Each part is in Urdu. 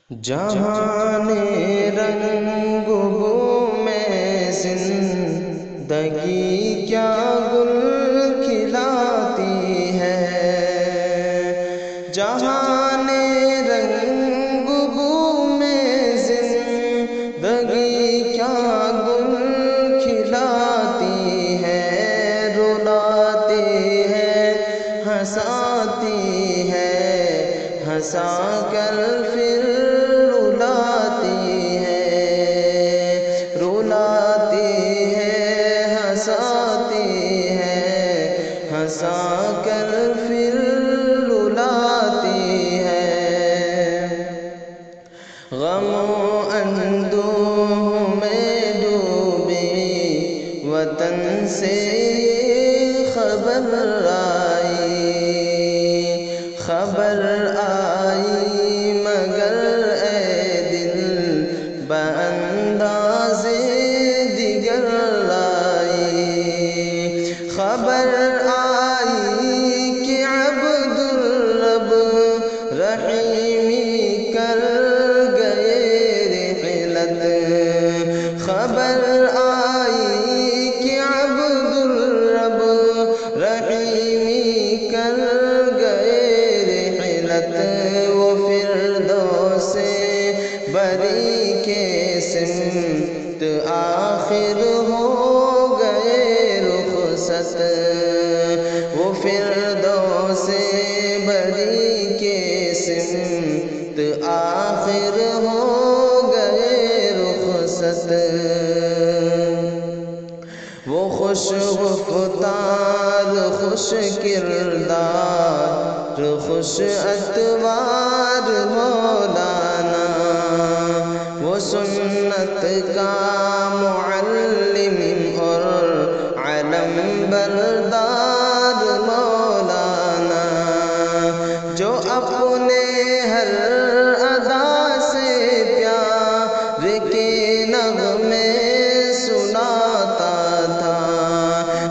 جہان رنگ بو میں زندگی کیا گل کھلاتی ہے، جہان رنگ بو میں زندگی کیا گل کھلاتی ہے، رلاتی ہے ہنساتی ہے، ہنسا کر پھر رلاتی ہے، رلاتی ہے ہنساتی ہے، ہنسا کر پھر رلاتی ہے۔ غم و اندوہ میں ڈوبی وطن سے خبر آئی، خبر آئی مگر اے دل بانداز دیگر لائی، خبر آئی کہ عبدالرب رحیمی کر گئے رحلت، خبر آئی کہ عبدالرب رحیمی کر گئے رحلت، وہ فردوس بری کے سمت آخر ہو گئے رخصت، وہ فردوس بری کے سمت آخر ہو گئے رخصت، وہ خوش گفتار خوش کردار خوش اتوار مولانا، وہ سنت کا معلم اور علم بردار مولانا، جو اپنے ہر ادا سے پیار کے نغمے سناتا تھا،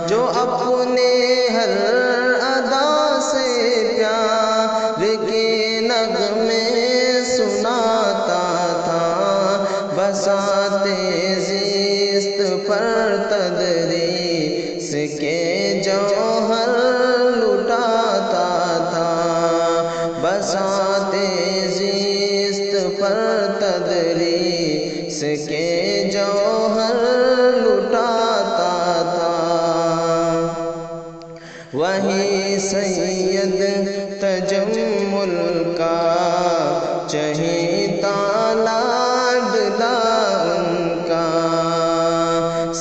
جو اپنے ہر ادا سے پیار کے نغمے سناتا تھا، بساط زیست پر تدریس کے جوہر لٹاتا تھا، بساط زیست پر تدریس کے جوہر لٹاتا تھا، وہی سید تجمل کا چہیتا لاڈلا ان کا،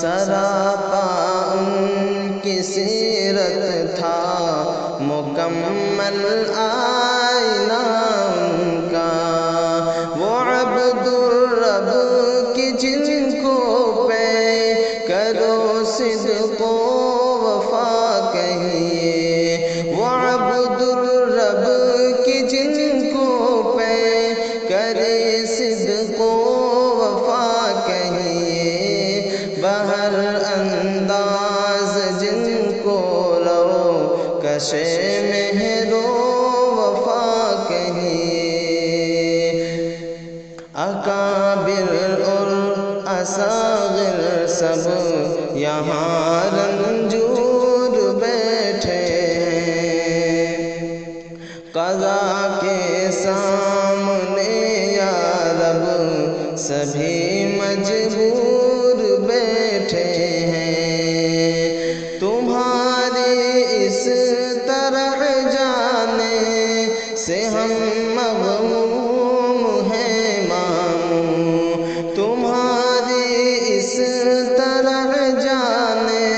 سراپا ان کی سیرت تھا مکمل آئینہ ان کا، وہ عبدالرب کی جن کو پے کرو صدق و وفا کہیے، وہ عبدالرب کی جن کو پے کرے صدق و وفا کہیے، بہر انداز جن کو رو کشے مہر و وفا کہیے، اکابر اور اصاغر سب یہاں رنجور بیٹھے ہیں، قضا کے سامنے یا رب سبھی مجبور بیٹھے ہیں، تمہاری اس طرح جانے سے ہم مغموم ہیں ماموں، تمہاری اس طرح جانے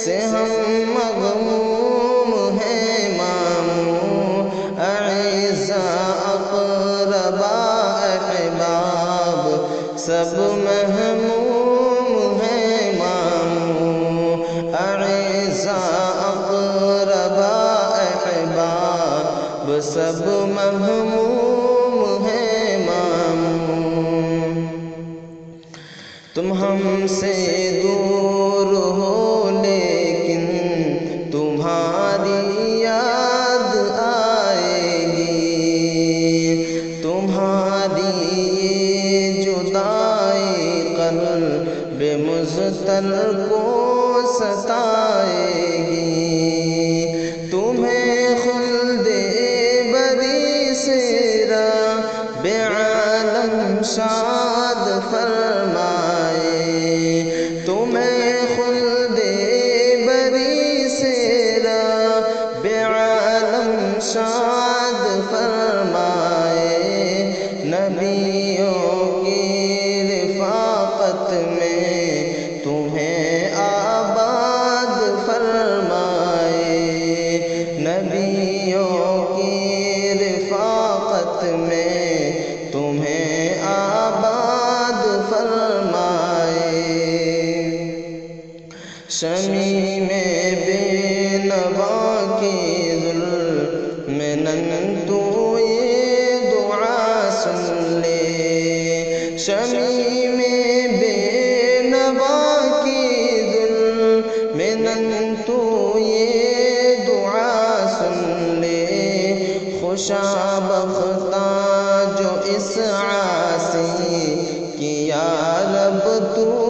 سے ہم مغموم ہیں ماموں، اعزاء اقربا احباب سب محموم ہیں ماموں، اعزاء اقربا احباب سب محموم ہیں ماموں، تم ہم سے دور ہو لیکن تمہاری یاد آئے گی، تمہاری تمہاری یہ جدائی قلب مضطر کو ستائے گی، تمہیں خلد بری سے رب عالم شاد فرمائے، تمہیں خلد بری سے رب عالم شاد فرمائے، نبیوں کی رفاقت میں تمہیں آباد فرمائے، نبیوں کی رفاقت میں تمہیں آباد فرمائے۔ شمیم بے نوا کی ظلم تو یہ دعا سن لے، شمیم بے نوا کی ظلم تو یہ دعا سن لے، خوشا بختاں جو اس عاصی کی یا رب تو